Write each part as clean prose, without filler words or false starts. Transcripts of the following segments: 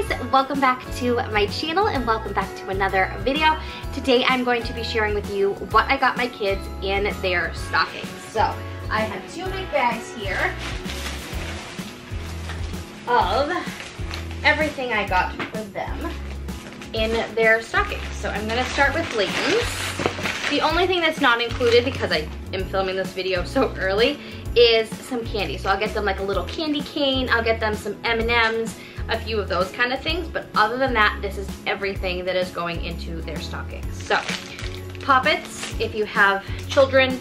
guys, welcome back to my channel and welcome back to another video. Today I'm going to be sharing with you what I got my kids in their stockings. So I have two big bags here of everything I got for them in their stockings. So I'm gonna start with Leighton's. The only thing that's not included, because I am filming this video so early, is some candy. So I'll get them like a little candy cane, I'll get them some M&Ms, a few of those kind of things, but other than that, this is everything that is going into their stockings. So, Poppets, if you have children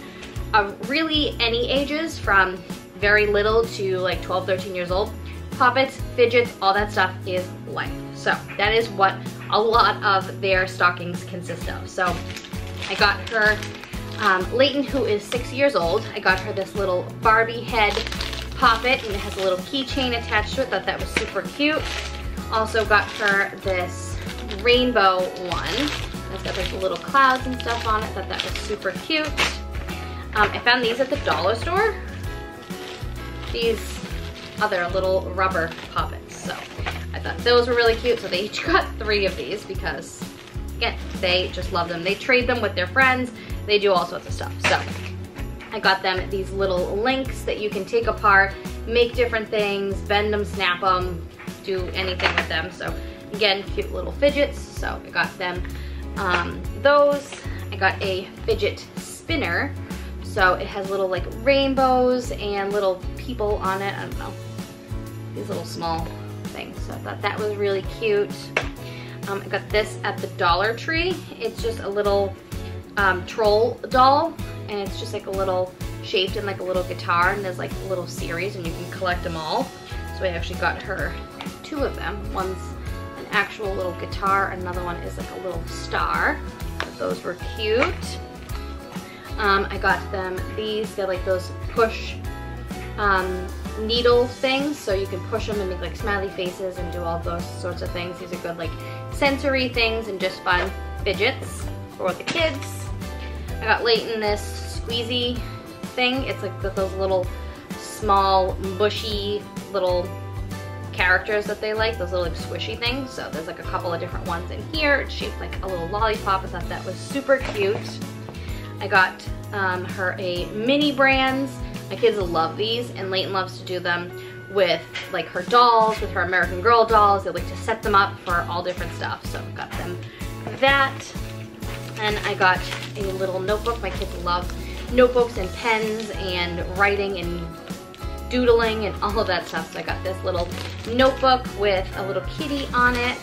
of really any ages, from very little to like 12, 13 years old, Poppets, Fidgets, all that stuff is life. So that is what a lot of their stockings consist of. So I got her, Leighton, who is 6 years old, I got her this little Barbie head Poppet, and it has a little keychain attached to it. Thought that was super cute. Also got her this rainbow one. It's got like the little clouds and stuff on it. Thought that was super cute. I found these at the dollar store. These other little rubber Poppets. So I thought those were really cute. So they each got 3 of these because, again, they just love them. They trade them with their friends. They do all sorts of stuff. So I got them these little links that you can take apart, make different things, bend them, snap them, do anything with them. So again, cute little fidgets. So I got them those. I got a fidget spinner. So it has little like rainbows and little people on it. I don't know, these little small things. So I thought that was really cute. I got this at the Dollar Tree. It's just a little troll doll, and it's just like a little shaped in like a little guitar, and there's like a little series and you can collect them all. So I actually got her 2 of them. One's an actual little guitar, another one is like a little star. But those were cute. I got them these, they're like those push needle things, so you can push them and make like smiley faces and do all those sorts of things. These are good like sensory things and just fun fidgets for the kids. I got Leighton this squeezy thing. It's like those little small bushy little characters that they like, those little like squishy things. So there's like a couple of different ones in here. It's shaped like a little lollipop. I thought that was super cute. I got her a mini brands. My kids love these, and Leighton loves to do them with like her dolls, with her American Girl dolls. They like to set them up for all different stuff. So I got them that. And I got a little notebook. My kids love notebooks and pens and writing and doodling and all of that stuff. So I got this little notebook with a little kitty on it.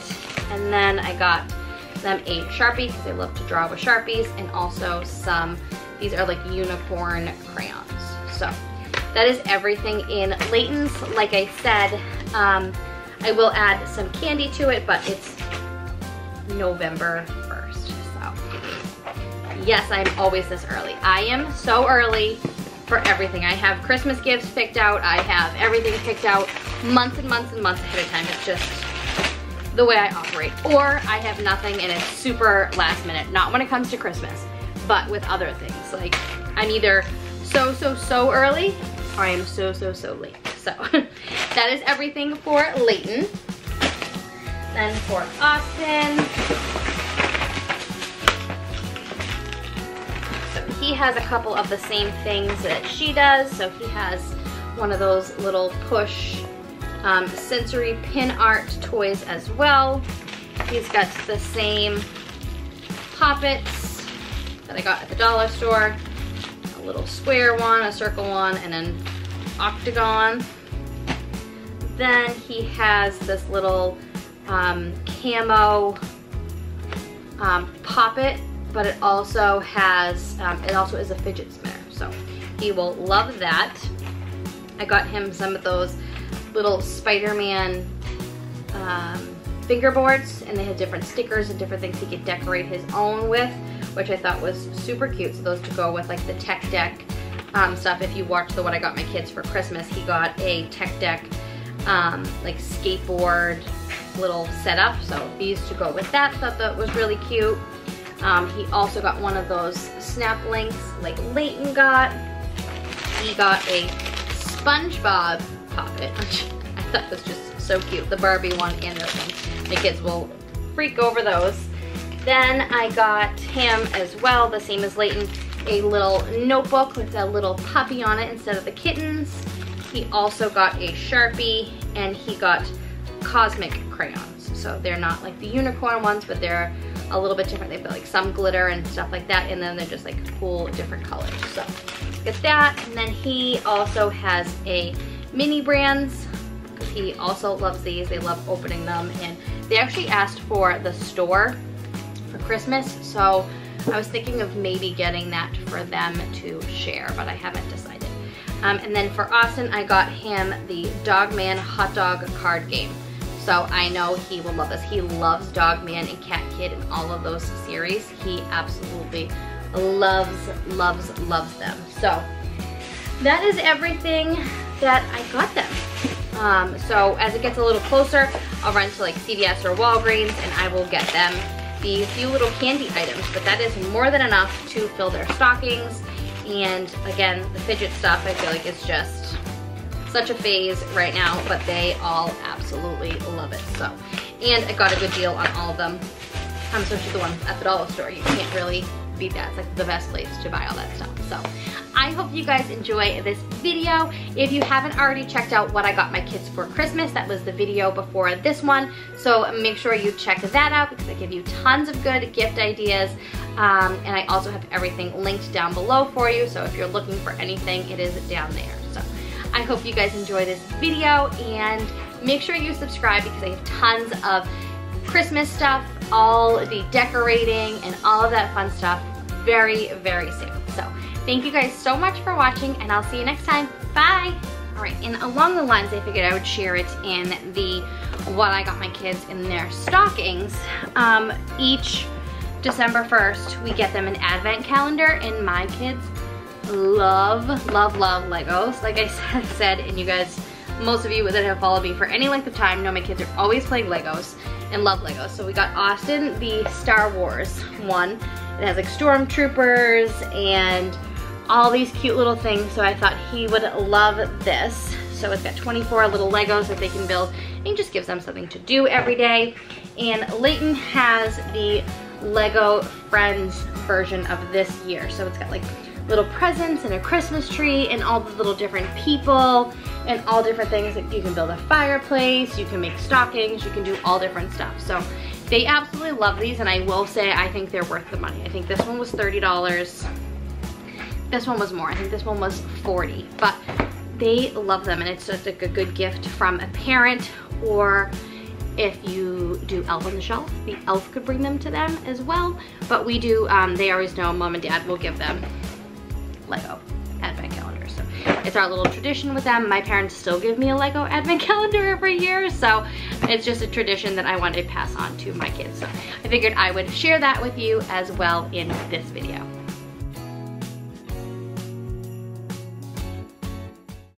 And then I got them a Sharpie because they love to draw with Sharpies, and also some, these are like unicorn crayons. So that is everything in Leighton's. Like I said, I will add some candy to it, but it's November 1st. So yes, I'm always this early. I am so early for everything. I have Christmas gifts picked out. I have everything picked out months and months and months ahead of time. It's just the way I operate. Or I have nothing and it's super last minute. Not when it comes to Christmas, but with other things. Like I'm either so early, or I am so late. So that is everything for Leighton. Then for Austin, so he has a couple of the same things that she does. So he has one of those little push sensory pin art toys as well. He's got the same Poppets that I got at the dollar store. A little square one, a circle one, and an octagon. Then he has this little camo Poppet, but it also has, it also is a fidget spinner. So he will love that. I got him some of those little Spider-Man fingerboards, and they had different stickers and different things he could decorate his own with, which I thought was super cute. So those to go with like the tech deck stuff. If you watch the What I Got My Kids for Christmas, he got a tech deck like skateboard little setup. So these to go with that. Thought that was really cute. He also got one of those snap links like Leighton got. He got a SpongeBob Poppet, which I That was just so cute. The Barbie one and this one. My kids will freak over those. Then I got him as well, the same as Leighton, a little notebook with a little puppy on it instead of the kittens. He also got a Sharpie, and he got cosmic crayons. So they're not like the unicorn ones, but they're a little bit different. They've got like some glitter and stuff like that, and then they're just like cool different colors. So get that. And then he also has a mini brands, because he also loves these. They love opening them, and they actually asked for the store for Christmas, so I was thinking of maybe getting that for them to share, but I haven't decided. And then for Austin, I got him the Dogman Hot Dog card game. So I know he will love this. He loves Dogman and Cat Kid and all of those series. He absolutely loves them. So that is everything that I got them. So as it gets a little closer, I'll run to like CVS or Walgreens and I will get them these few little candy items, but that is more than enough to fill their stockings. And again, the fidget stuff I feel like is just such a phase right now, but they all absolutely love it. So, and I got a good deal on all of them, especially the ones at the dollar store. You can't really beat that. It's like the best place to buy all that stuff. So I hope you guys enjoy this video. If you haven't already checked out what I got my kids for Christmas, that was the video before this one. So make sure you check that out, because I give you tons of good gift ideas. And I also have everything linked down below for you. So if you're looking for anything, it is down there. So I hope you guys enjoy this video, and make sure you subscribe, because I have tons of Christmas stuff, all the decorating and all of that fun stuff very, very soon. So thank you guys so much for watching, and I'll see you next time. Bye. All right, and along the lines, I figured I would share it in the what I got my kids in their stockings. Each December 1st, we get them an advent calendar, and my kids love Legos. Like I said, and you guys, most of you that have followed me for any length of time know my kids are always playing Legos and love Legos. So we got Austin the Star Wars one. It has like stormtroopers and all these cute little things, so I thought he would love this. So it's got 24 little Legos that they can build, and just gives them something to do every day. And Leighton has the Lego Friends version of this year. So it's got like little presents and a Christmas tree and all the little different people and all different things. Like you can build a fireplace, you can make stockings, you can do all different stuff. So they absolutely love these, and I will say I think they're worth the money. I think this one was $30. This one was more. I think this one was $40, but they love them, and it's just like a good gift from a parent, or if you do Elf on the Shelf, the elf could bring them to them as well. But we do, they always know Mom and Dad will give them Lego advent calendars. So it's our little tradition with them. My parents still give me a Lego advent calendar every year, so it's just a tradition that I wanted to pass on to my kids. So I figured I would share that with you as well in this video.